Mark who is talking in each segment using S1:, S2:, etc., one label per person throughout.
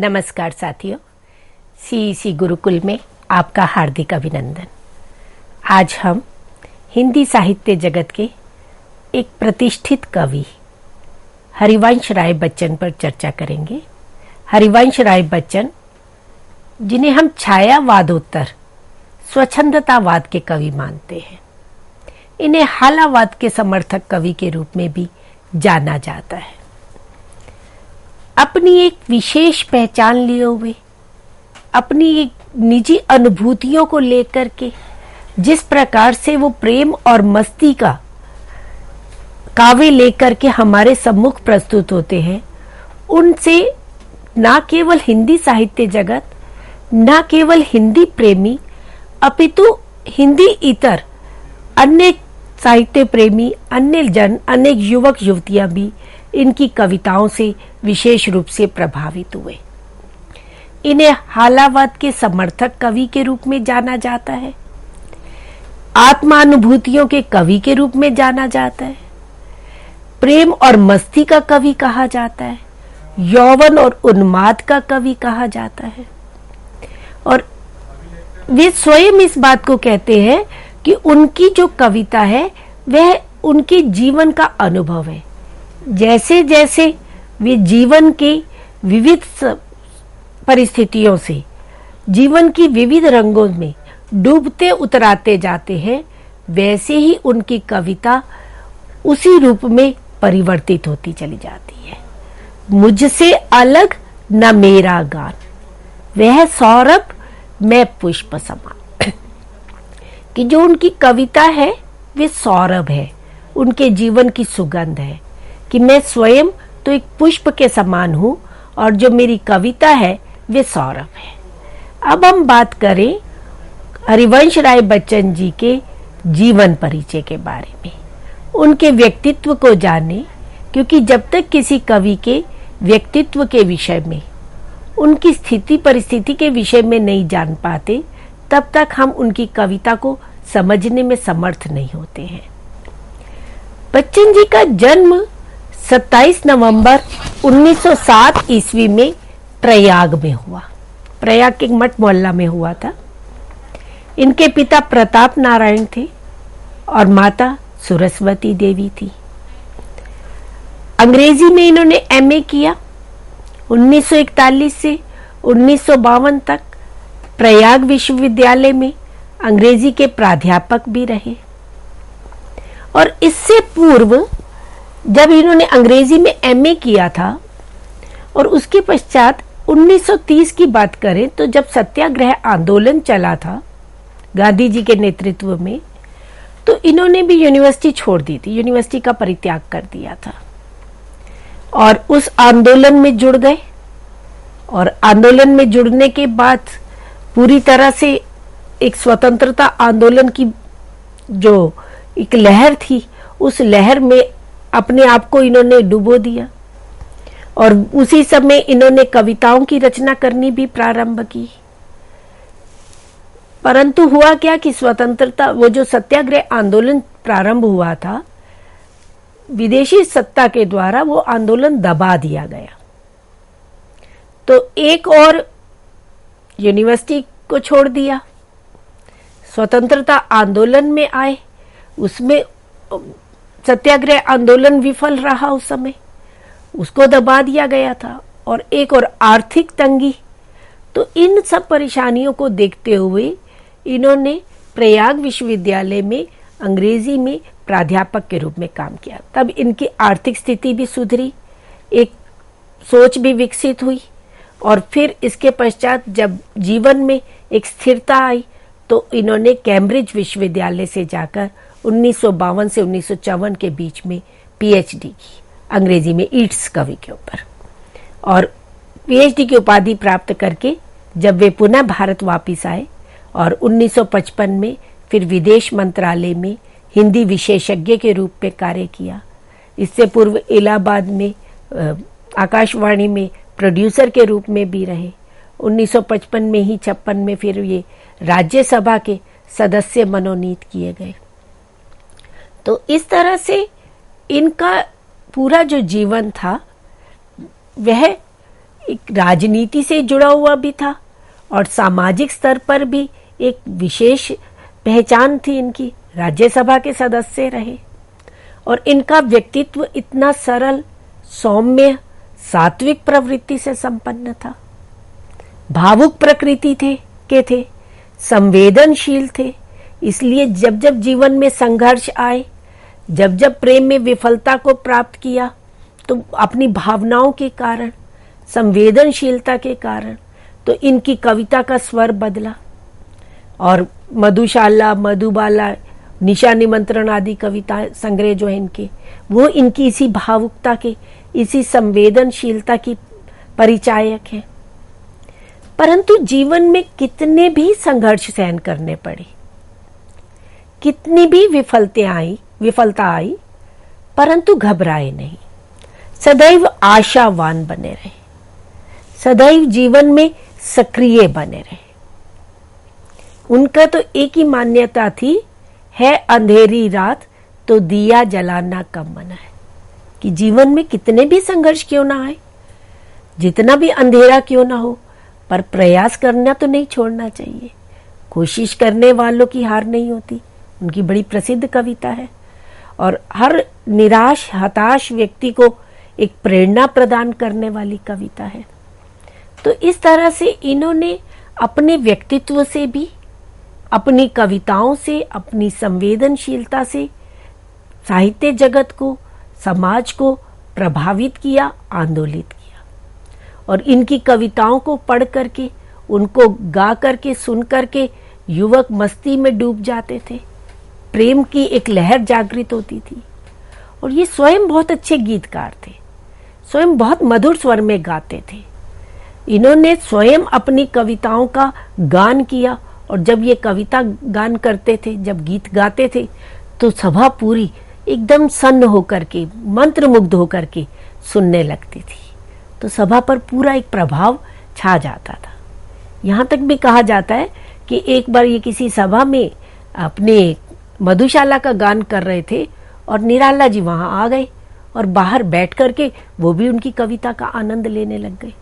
S1: नमस्कार साथियों, सीईसी गुरुकुल में आपका हार्दिक अभिनंदन। आज हम हिंदी साहित्य जगत के एक प्रतिष्ठित कवि हरिवंश राय बच्चन पर चर्चा करेंगे। हरिवंश राय बच्चन, जिन्हें हम छायावादोत्तर स्वच्छंदतावाद के कवि मानते हैं, इन्हें हालावाद के समर्थक कवि के रूप में भी जाना जाता है। अपनी एक विशेष पहचान लिए हुए, अपनी एक निजी अनुभूतियों को लेकर के जिस प्रकार से वो प्रेम और मस्ती का काव्य लेकर के हमारे सम्मुख प्रस्तुत होते हैं, उनसे ना केवल हिंदी साहित्य जगत, ना केवल हिंदी प्रेमी, अपितु हिंदी इतर अन्य साहित्य प्रेमी, अनेक युवक युवतियां भी इनकी कविताओं से विशेष रूप से प्रभावित हुए। इन्हें हालावाद के समर्थक कवि के रूप में जाना जाता है, आत्मानुभूतियों के कवि के रूप में जाना जाता है, प्रेम और मस्ती का कवि कहा जाता है, यौवन और उन्माद का कवि कहा जाता है। और वे स्वयं इस बात को कहते हैं कि उनकी जो कविता है वह उनके जीवन का अनुभव है। जैसे जैसे वे जीवन के विविध परिस्थितियों से, जीवन की विविध रंगों में डूबते उतराते जाते हैं, वैसे ही उनकी कविता उसी रूप में परिवर्तित होती चली जाती है। मुझसे अलग न मेरा गान, वह सौरभ मैं पुष्प समान। कि जो उनकी कविता है वे सौरभ है, उनके जीवन की सुगंध है कि मैं स्वयं तो एक पुष्प के समान हूं और जो मेरी कविता है वे सौरभ है। अब हम बात करें हरिवंश राय बच्चन जी के जीवन परिचय के बारे में, उनके व्यक्तित्व को जाने, क्योंकि जब तक किसी कवि के व्यक्तित्व के विषय में, उनकी स्थिति परिस्थिति के विषय में नहीं जान पाते, तब तक हम उनकी कविता को समझने में समर्थ नहीं होते हैं। बच्चन जी का जन्म 27 नवंबर 1907 ईस्वी में प्रयाग में हुआ। प्रयाग के मठ मोहल्ला में हुआ था। इनके पिता प्रताप नारायण थे और माता सुरस्वती देवी थी। अंग्रेजी में इन्होंने एमए किया। 1941 से 1952 तक प्रयाग विश्वविद्यालय में अंग्रेजी के प्राध्यापक भी रहे। और इससे पूर्व जब इन्होंने अंग्रेजी में एमए किया था और उसके पश्चात 1930 की बात करें तो जब सत्याग्रह आंदोलन चला था गांधी जी के नेतृत्व में, तो इन्होंने भी यूनिवर्सिटी छोड़ दी थी, यूनिवर्सिटी का परित्याग कर दिया था और उस आंदोलन में जुड़ गए। और आंदोलन में जुड़ने के बाद पूरी तरह से एक स्वतंत्रता आंदोलन की जो एक लहर थी, उस लहर में अपने आप को इन्होंने डुबो दिया और उसी समय इन्होंने कविताओं की रचना करनी भी प्रारंभ की। परंतु हुआ क्या कि स्वतंत्रता, वो जो सत्याग्रह आंदोलन प्रारंभ हुआ था, विदेशी सत्ता के द्वारा वो आंदोलन दबा दिया गया। तो एक और यूनिवर्सिटी को छोड़ दिया, स्वतंत्रता आंदोलन में आए, उसमें सत्याग्रह आंदोलन विफल रहा, उस समय उसको दबा दिया गया था। और एक और आर्थिक तंगी। तो इन सब परेशानियों को देखते हुए इन्होंने प्रयाग विश्वविद्यालय में अंग्रेजी में प्राध्यापक के रूप में काम किया। तब इनकी आर्थिक स्थिति भी सुधरी, एक सोच भी विकसित हुई और फिर इसके पश्चात जब जीवन में एक स्थिरता आई तो इन्होंने कैम्ब्रिज विश्वविद्यालय से जाकर 1952 से 1954 के बीच में पीएचडी की, अंग्रेजी में ईट्स कवि के ऊपर। और पीएचडी की उपाधि प्राप्त करके जब वे पुनः भारत वापस आए और 1955 में फिर विदेश मंत्रालय में हिंदी विशेषज्ञ के रूप में कार्य किया। इससे पूर्व इलाहाबाद में आकाशवाणी में प्रोड्यूसर के रूप में भी रहे। 1955 में ही 56 में फिर ये राज्यसभा के सदस्य मनोनीत किए गए। तो इस तरह से इनका पूरा जो जीवन था वह एक राजनीति से जुड़ा हुआ भी था और सामाजिक स्तर पर भी एक विशेष पहचान थी इनकी। राज्यसभा के सदस्य रहे और इनका व्यक्तित्व इतना सरल, सौम्य, सात्विक प्रवृत्ति से संपन्न था। भावुक प्रकृति के थे, संवेदनशील थे। इसलिए जब जब जीवन में संघर्ष आए, जब जब प्रेम में विफलता को प्राप्त किया, तो अपनी भावनाओं के कारण, संवेदनशीलता के कारण, तो इनकी कविता का स्वर बदला। और मधुशाला, मधुबाला, निशा निमंत्रण आदि कविता संग्रह जो है इनके, वो इनकी इसी भावुकता के, इसी संवेदनशीलता की परिचायक है। परंतु जीवन में कितने भी संघर्ष सहन करने पड़े, कितनी भी विफलता आई, परंतु घबराए नहीं, सदैव आशावान बने रहे, सदैव जीवन में सक्रिय बने रहे। उनका तो एक ही मान्यता थी, है अंधेरी रात तो दिया जलाना कम मना है, कि जीवन में कितने भी संघर्ष क्यों ना आए, जितना भी अंधेरा क्यों ना हो, पर प्रयास करना तो नहीं छोड़ना चाहिए। कोशिश करने वालों की हार नहीं होती, उनकी बड़ी प्रसिद्ध कविता है। और हर निराश, हताश व्यक्ति को एक प्रेरणा प्रदान करने वाली कविता है। तो इस तरह से इन्होंने अपने व्यक्तित्व से भी, अपनी कविताओं से, अपनी संवेदनशीलता से साहित्य जगत को, समाज को प्रभावित किया, आंदोलित किया। और इनकी कविताओं को पढ़ करके, उनको गा करके, सुन करके युवक मस्ती में डूब जाते थे। प्रेम की एक लहर जागृत होती थी। और ये स्वयं बहुत अच्छे गीतकार थे, स्वयं बहुत मधुर स्वर में गाते थे। इन्होंने स्वयं अपनी कविताओं का गान किया। और जब ये कविता गान करते थे, जब गीत गाते थे, तो सभा पूरी एकदम सन्न होकर के, मंत्रमुग्ध होकर के सुनने लगती थी। तो सभा पर पूरा एक प्रभाव छा जाता था। यहाँ तक भी कहा जाता है कि एक बार ये किसी सभा में अपने मधुशाला का गान कर रहे थे और निराला जी वहां आ गए और बाहर बैठ करके वो भी उनकी कविता का आनंद लेने लग गए।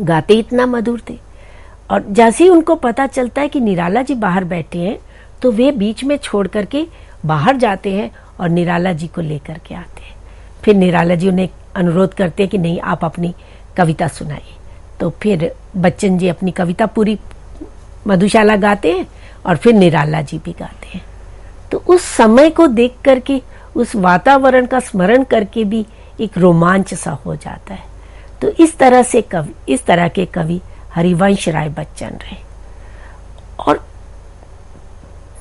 S1: गाते इतना मधुर थे। और जैसे ही उनको पता चलता है कि निराला जी बाहर बैठे हैं, तो वे बीच में छोड़ करके बाहर जाते हैं और निराला जी को लेकर के आते हैं। फिर निराला जी उन्हें अनुरोध करते हैं कि नहीं, आप अपनी कविता सुनाइए। तो फिर बच्चन जी अपनी कविता पूरी मधुशाला गाते हैं और फिर निराला जी भी गाते हैं। तो उस समय को देख करके, उस वातावरण का स्मरण करके भी एक रोमांच सा हो जाता है। तो इस तरह के कवि हरिवंश राय बच्चन रहे। और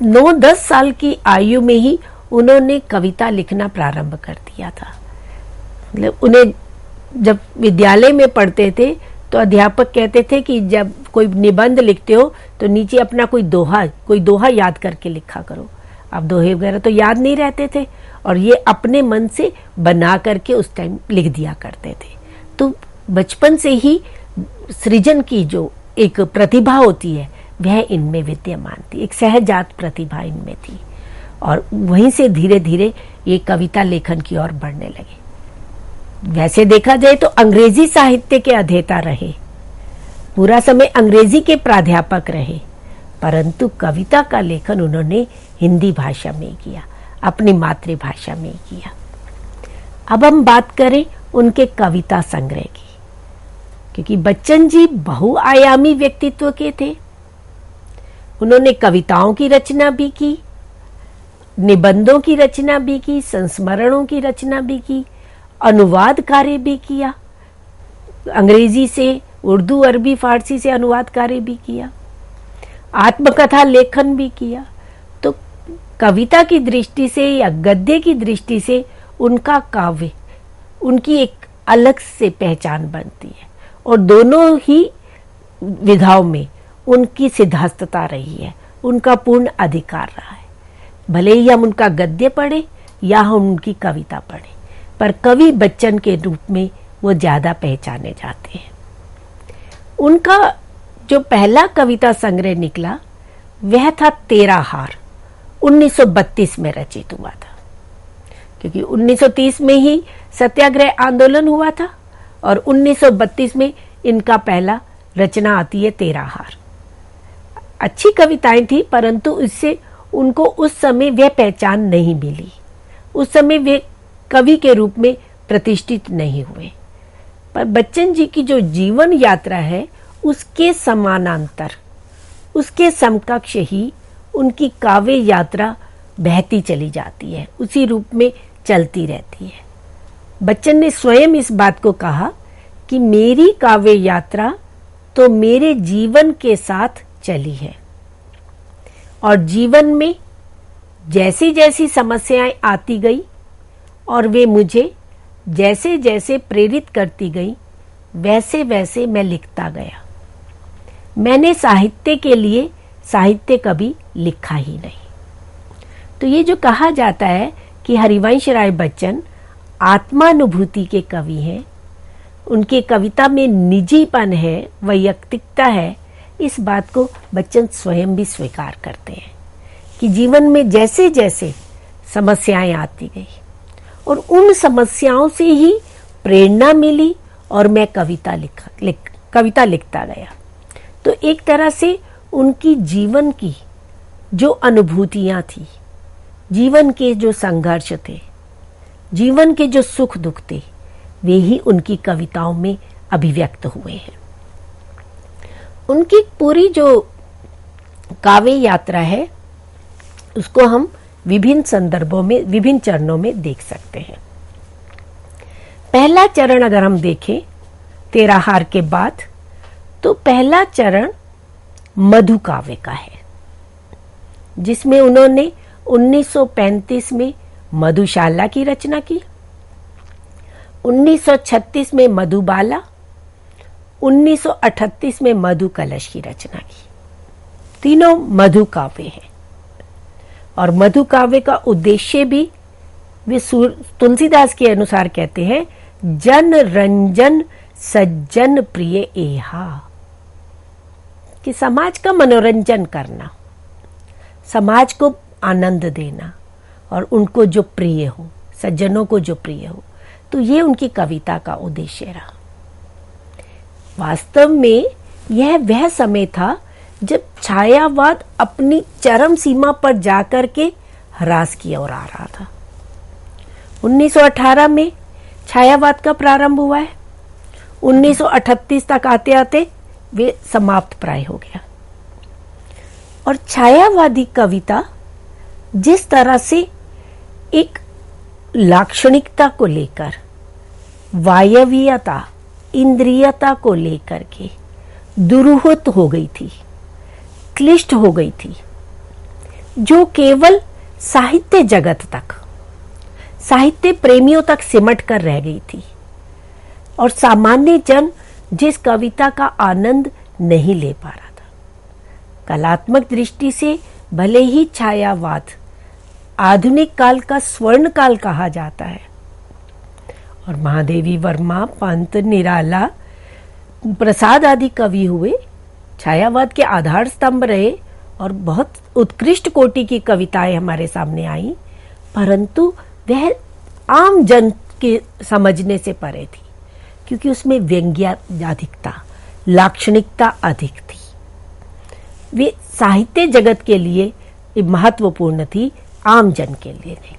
S1: 9-10 साल की आयु में ही उन्होंने कविता लिखना प्रारंभ कर दिया था। मतलब उन्हें जब विद्यालय में पढ़ते थे तो अध्यापक कहते थे कि जब कोई निबंध लिखते हो तो नीचे अपना कोई दोहा याद करके लिखा करो। अब दोहे वगैरह तो याद नहीं रहते थे और ये अपने मन से बना करके उस टाइम लिख दिया करते थे। तो बचपन से ही सृजन की जो एक प्रतिभा होती है वह इनमें विद्यमान थी, एक सहजात प्रतिभा इनमें थी। और वहीं से धीरे धीरे ये कविता लेखन की ओर बढ़ने लगे। वैसे देखा जाए तो अंग्रेजी साहित्य के अध्येता रहे, पूरा समय अंग्रेजी के प्राध्यापक रहे, परंतु कविता का लेखन उन्होंने हिंदी भाषा में किया, अपनी मातृभाषा में किया। अब हम बात करें उनके कविता संग्रह की, क्योंकि बच्चन जी बहुआयामी व्यक्तित्व के थे। उन्होंने कविताओं की रचना भी की, निबंधों की रचना भी की, संस्मरणों की रचना भी की, अनुवाद कार्य भी किया, अंग्रेजी से उर्दू, अरबी, फारसी से अनुवाद कार्य भी किया, आत्मकथा लेखन भी किया। तो कविता की दृष्टि से या गद्य की दृष्टि से उनका काव्य, उनकी एक अलग से पहचान बनती है। और दोनों ही विधाओं में उनकी सिद्धहस्तता रही है, उनका पूर्ण अधिकार रहा है। भले ही हम उनका गद्य पढ़े या हम उनकी कविता पढ़े, पर कवि बच्चन के रूप में वो ज्यादा पहचाने जाते हैं। उनका जो पहला कविता संग्रह निकला वह था तेरा हार, 1932 में रचित हुआ था। क्योंकि 1930 में ही सत्याग्रह आंदोलन हुआ था और 1932 में इनका पहला रचना आती है तेरा हार। अच्छी कविताएं थी, परंतु इससे उनको उस समय वह पहचान नहीं मिली। उस समय वे कवि के रूप में प्रतिष्ठित नहीं हुए। पर बच्चन जी की जो जीवन यात्रा है उसके समानांतर, उसके समकक्ष ही उनकी काव्य यात्रा बहती चली जाती है, उसी रूप में चलती रहती है। बच्चन ने स्वयं इस बात को कहा कि मेरी काव्य यात्रा तो मेरे जीवन के साथ चली है, और जीवन में जैसी जैसी समस्याएं आती गई और वे मुझे जैसे जैसे प्रेरित करती गई, वैसे वैसे मैं लिखता गया। मैंने साहित्य के लिए साहित्य कभी लिखा ही नहीं। तो ये जो कहा जाता है कि हरिवंश राय बच्चन आत्मानुभूति के कवि हैं, उनके कविता में निजीपन है, वैयक्तिकता है, इस बात को बच्चन स्वयं भी स्वीकार करते हैं कि जीवन में जैसे जैसे समस्याएं आती गई और उन समस्याओं से ही प्रेरणा मिली और मैं कविता लिखता गया। तो एक तरह से उनकी जीवन की जो अनुभूतियां थी, जीवन के जो संघर्ष थे, जीवन के जो सुख दुख थे, वे ही उनकी कविताओं में अभिव्यक्त हुए हैं। उनकी पूरी जो काव्य यात्रा है उसको हम विभिन्न संदर्भों में, विभिन्न चरणों में देख सकते हैं। पहला चरण अगर हम देखें तेरा हार के बाद, तो पहला चरण मधु काव्य का है, जिसमें उन्होंने 1935 में मधुशाला की रचना की, 1936 में मधुबाला, 1938 में मधु कलश की रचना की। तीनों मधु काव्य हैं। और मधु काव्य का उद्देश्य भी वे तुलसीदास के अनुसार कहते हैं, जन रंजन सज्जन प्रिय एहा, कि समाज का मनोरंजन करना, समाज को आनंद देना और उनको जो प्रिय हो, सज्जनों को जो प्रिय हो। तो ये उनकी कविता का उद्देश्य रहा। वास्तव में यह वह समय था जब छायावाद अपनी चरम सीमा पर जाकर के ह्रास की ओर आ रहा था। 1918 में छायावाद का प्रारंभ हुआ है, 1938 तक आते आते वे समाप्त प्राय हो गया। और छायावादी कविता जिस तरह से एक लाक्षणिकता को लेकर, वायवीयता, इंद्रियता को लेकर के दुरूहत हो गई थी, क्लिष्ट हो गई थी, जो केवल साहित्य जगत तक, साहित्य प्रेमियों तक सिमट कर रह गई थी, और सामान्य जन जिस कविता का आनंद नहीं ले पा रहा था। कलात्मक दृष्टि से भले ही छायावाद आधुनिक काल का स्वर्ण काल कहा जाता है, और महादेवी वर्मा, पंत, निराला, प्रसाद आदि कवि हुए, छायावाद के आधार स्तंभ रहे और बहुत उत्कृष्ट कोटि की कविताएं हमारे सामने आई, परंतु वह आम जन के समझने से परे थी, क्योंकि उसमें व्यंग्याधिकता, लाक्षणिकता अधिक थी। वे साहित्य जगत के लिए महत्वपूर्ण थी, आम जन के लिए नहीं।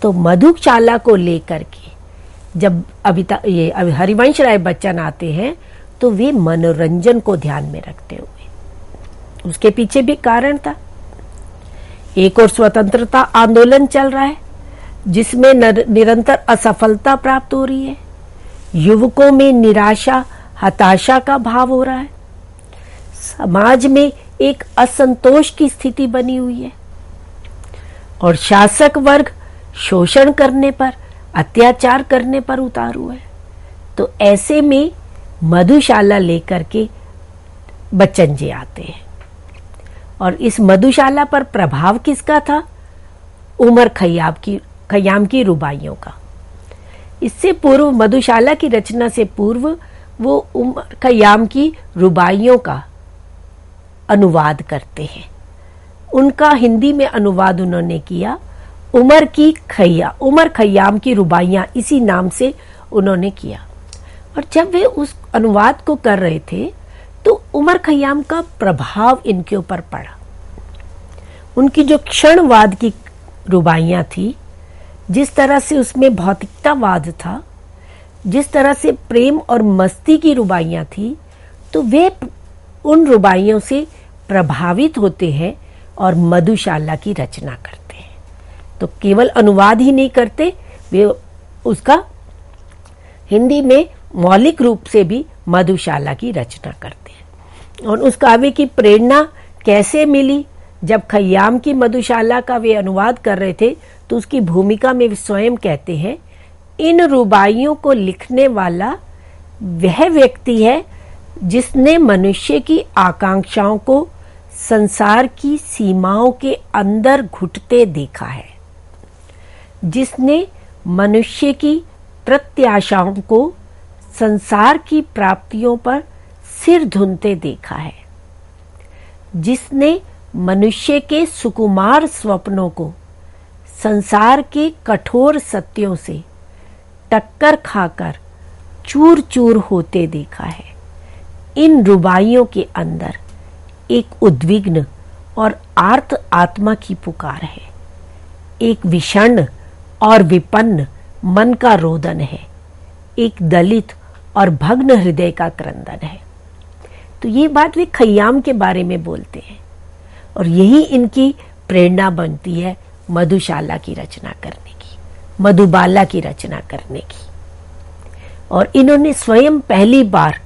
S1: तो मधुशाला को लेकर के जब ये हरिवंश राय बच्चन आते हैं, तो वे मनोरंजन को ध्यान में रखते हुए, उसके पीछे भी कारण था। एक और स्वतंत्रता आंदोलन चल रहा है जिसमें निरंतर असफलता प्राप्त हो रही है, युवकों में निराशा, हताशा का भाव हो रहा है, समाज में एक असंतोष की स्थिति बनी हुई है, और शासक वर्ग शोषण करने पर, अत्याचार करने पर उतारू है। तो ऐसे में मधुशाला लेकर के बच्चन जी आते हैं, और इस मधुशाला पर प्रभाव किसका था? उमर खयाम की रुबाइयों का। इससे पूर्व, मधुशाला की रचना से पूर्व, वो उमर खयाम की रुबाइयों का अनुवाद करते हैं। उनका हिंदी में अनुवाद उन्होंने किया, उमर खयाम की रुबाइयां, इसी नाम से उन्होंने किया। और जब वे उस अनुवाद को कर रहे थे तो उमर खयाम का प्रभाव इनके ऊपर पड़ा। उनकी जो क्षणवाद की रुबाइयां थी, जिस तरह से उसमें भौतिकतावाद था, जिस तरह से प्रेम और मस्ती की रुबाइयां थी, तो वे उन रुबाइयों से प्रभावित होते हैं और मधुशाला की रचना करते हैं। तो केवल अनुवाद ही नहीं करते, वे उसका हिंदी में मौलिक रूप से भी मधुशाला की रचना करते हैं। और उस काव्य की प्रेरणा कैसे मिली? जब खयाम की मधुशाला का वे अनुवाद कर रहे थे तो उसकी भूमिका में स्वयं कहते हैं, इन रुबाइयों को लिखने वाला वह व्यक्ति है जिसने मनुष्य की आकांक्षाओं को संसार की सीमाओं के अंदर घुटते देखा है, जिसने मनुष्य की प्रत्याशाओं को संसार की प्राप्तियों पर सिर धुनते देखा है, जिसने मनुष्य के सुकुमार स्वप्नों को संसार के कठोर सत्यों से टक्कर खाकर चूर चूर होते देखा है। इन रुबाइयों के अंदर एक उद्विग्न और आर्त आत्मा की पुकार है, एक विषण्ण और विपन्न मन का रोदन है, एक दलित और भग्न हृदय का क्रंदन है। तो ये बात वे खयाम के बारे में बोलते हैं और यही इनकी प्रेरणा बनती है मधुशाला की रचना करने की, मधुबाला की रचना करने की। और इन्होंने स्वयं पहली बार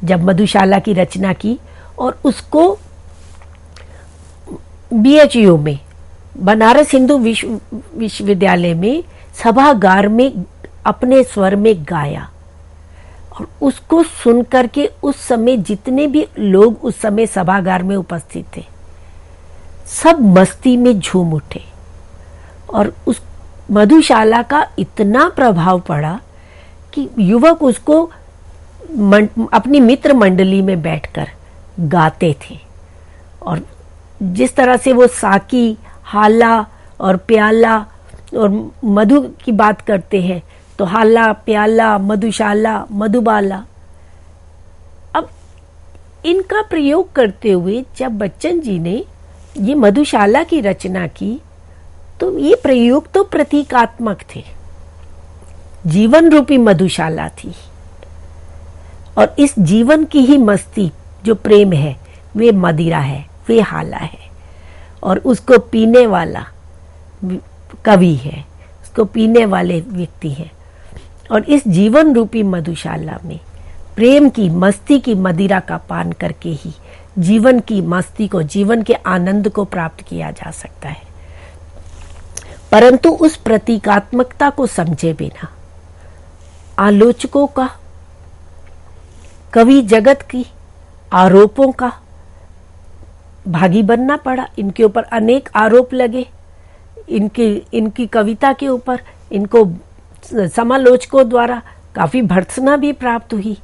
S1: जब मधुशाला की रचना की और उसको BHU में, बनारस हिंदू विश्वविद्यालय में सभागार में अपने स्वर में गाया, और उसको सुनकर के उस समय जितने भी लोग उस समय सभागार में उपस्थित थे सब मस्ती में झूम उठे। और उस मधुशाला का इतना प्रभाव पड़ा कि युवक उसको अपनी मित्र मंडली में बैठकर गाते थे। और जिस तरह से वो साकी, हाला और प्याला और मधु की बात करते हैं, तो हाला, प्याला, मधुशाला, मधुबाला। अब इनका प्रयोग करते हुए जब बच्चन जी ने ये मधुशाला की रचना की तो ये प्रयोग तो प्रतीकात्मक थे, जीवन रूपी मधुशाला थी। और इस जीवन की ही मस्ती जो प्रेम है, वे मदिरा है, वे हाला है, और उसको पीने वाला कवि है, उसको पीने वाले व्यक्ति हैं। और इस जीवन रूपी मधुशाला में प्रेम की मस्ती की मदिरा का पान करके ही जीवन की मस्ती को, जीवन के आनंद को प्राप्त किया जा सकता है। परंतु उस प्रतीकात्मकता को समझे बिना आलोचकों का, कवि जगत की आरोपों का भागी बनना पड़ा। इनके ऊपर अनेक आरोप लगे, इनकी कविता के ऊपर इनको समालोचकों द्वारा काफी भर्त्सना भी प्राप्त हुई,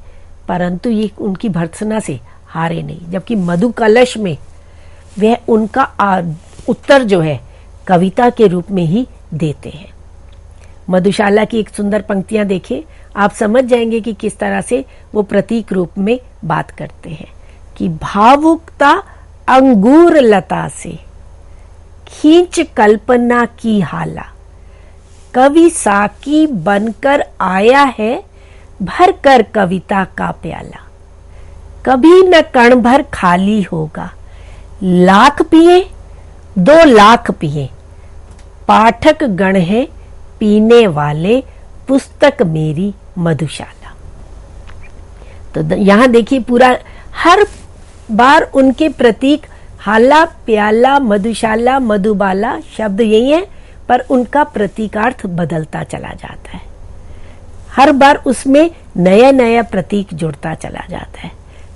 S1: परंतु ये उनकी भर्त्सना से हारे नहीं। जबकि मधु कलश में वह उनका उत्तर जो है कविता के रूप में ही देते हैं। मधुशाला की एक सुंदर पंक्तियां देखें, आप समझ जाएंगे कि किस तरह से वो प्रतीक रूप में बात करते हैं कि भावुकता अंगूर लता से खींच कल्पना की हाला, कवि साकी बनकर आया है भर कर कविता का प्याला, कभी न कण भर खाली होगा, लाख पिए 2 लाख पिए, पाठक गण है पीने वाले, पुस्तक मेरी मधुशाला। तो यहां देखिए पूरा हर बार उनके प्रतीक हाला, प्याला, मधुशाला, मधुबाला शब्द यही है, पर उनका प्रतीकार्थ बदलता चला जाता है। हर बार उसमें नया नया प्रतीक जुड़ता चला जाता है।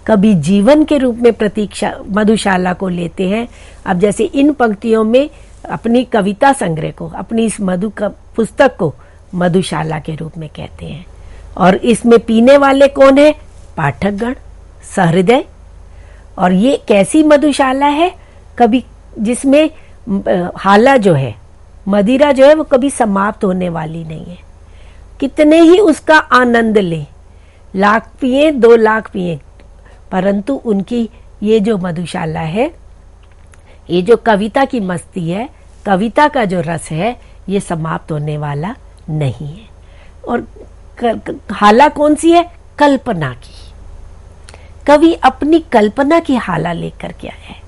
S1: कभी जीवन के रूप में प्रतीक मधुशाला को लेते हैं। अब जैसे इन पंक्तियों में अपनी कविता संग्रह को, अपनी इस मधु का पुस्तक को मधुशाला के रूप में कहते हैं। और इसमें पीने वाले कौन है? पाठकगण, सहृदय। और ये कैसी मधुशाला है? कभी जिसमें हाला जो है, मदिरा जो है, वो कभी समाप्त होने वाली नहीं है। कितने ही उसका आनंद ले, लाख पिए 2 लाख पिए, परंतु उनकी ये जो मधुशाला है, ये जो कविता की मस्ती है, कविता का जो रस है, ये समाप्त होने वाला नहीं है। और हाला कौन सी है? कल्पना की। कवि अपनी कल्पना की हाला लेकर के आया है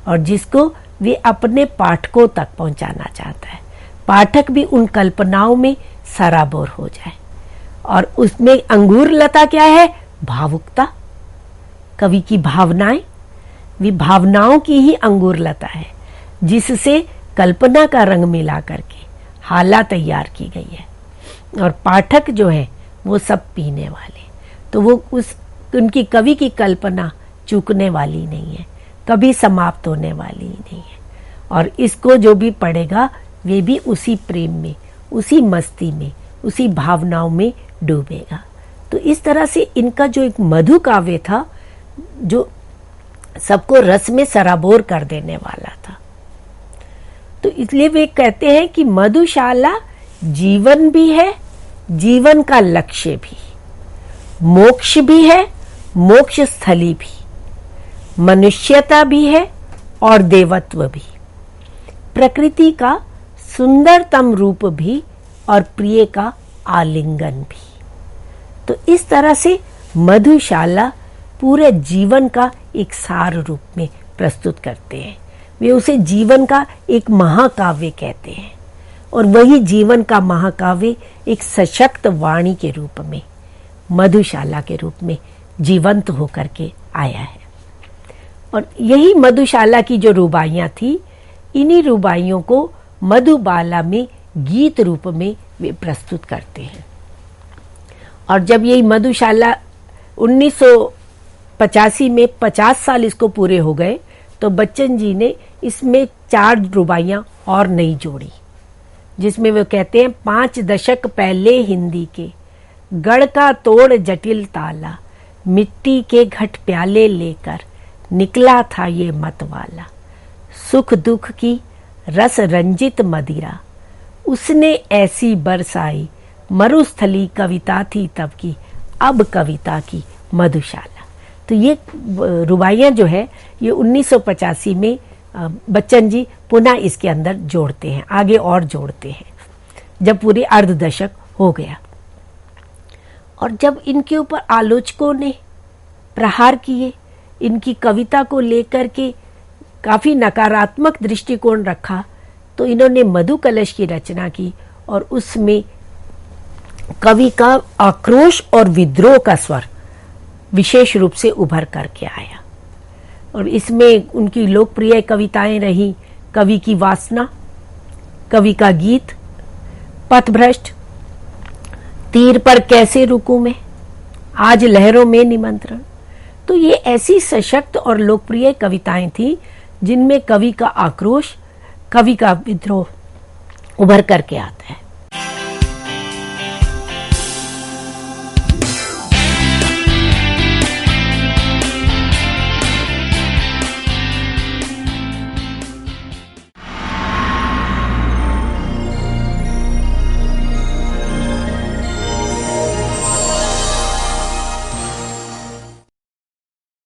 S1: और जिसको वे अपने पाठकों तक पहुंचाना चाहता है। पाठक भी उन कल्पनाओं में सराबोर हो जाए। और उसमें अंगूर लता क्या है? भावुकता। कवि की भावनाएं, वे भावनाओं की ही अंगूर लता है जिससे कल्पना का रंग मिला करके हाला तैयार की गई है। और पाठक जो है वो सब पीने वाले। तो वो उनकी कवि की कल्पना चूकने वाली नहीं है, कभी समाप्त होने वाली नहीं है। और इसको जो भी पढ़ेगा वे भी उसी प्रेम में, उसी मस्ती में, उसी भावनाओं में डूबेगा। तो इस तरह से इनका जो एक मधु काव्य था, जो सबको रस में सराबोर कर देने वाला था। तो इसलिए वे कहते हैं कि मधुशाला जीवन भी है, जीवन का लक्ष्य भी, मोक्ष भी है, मोक्ष स्थली भी, मनुष्यता भी है और देवत्व भी, प्रकृति का सुंदरतम रूप भी और प्रिय का आलिंगन भी। तो इस तरह से मधुशाला पूरे जीवन का एक सार रूप में प्रस्तुत करते हैं। वे उसे जीवन का एक महाकाव्य कहते हैं और वही जीवन का महाकाव्य एक सशक्त वाणी के रूप में, मधुशाला के रूप में जीवंत होकर के आया है। और यही मधुशाला की जो रुबाइयां थी, इन्हीं रुबाइयों को मधुबाला में गीत रूप में वे प्रस्तुत करते हैं। और जब यही मधुशाला 1985 में 50 साल इसको पूरे हो गए, तो बच्चन जी ने इसमें 4 रुबाइयां और नई जोड़ी, जिसमें वो कहते हैं 5 दशक पहले हिंदी के गढ़ का तोड़ जटिल ताला, मिट्टी के घट प्याले लेकर निकला था ये मतवाला, सुख दुख की रस रंजित मदिरा, उसने ऐसी बरसाई, मरुस्थली कविता थी तब की, अब कविता की मधुशाला। तो ये रुबाइयां जो है ये 1985 में बच्चन जी पुनः इसके अंदर जोड़ते हैं, आगे और जोड़ते हैं, जब पूरे अर्ध दशक हो गया। और जब इनके ऊपर आलोचकों ने प्रहार किए, इनकी कविता को लेकर के काफी नकारात्मक दृष्टिकोण रखा, तो इन्होंने मधु कलश की रचना की और उसमें कवि का आक्रोश और विद्रोह का स्वर विशेष रूप से उभर करके आया। और इसमें उनकी लोकप्रिय कविताएं रही कवि की वासना, कवि का गीत, पथभ्रष्ट, तीर पर कैसे रुकूं मैं, आज लहरों में निमंत्रण। तो ये ऐसी सशक्त और लोकप्रिय कविताएं थी जिनमें कवि का आक्रोश, कवि का विद्रोह उभर करके आता है।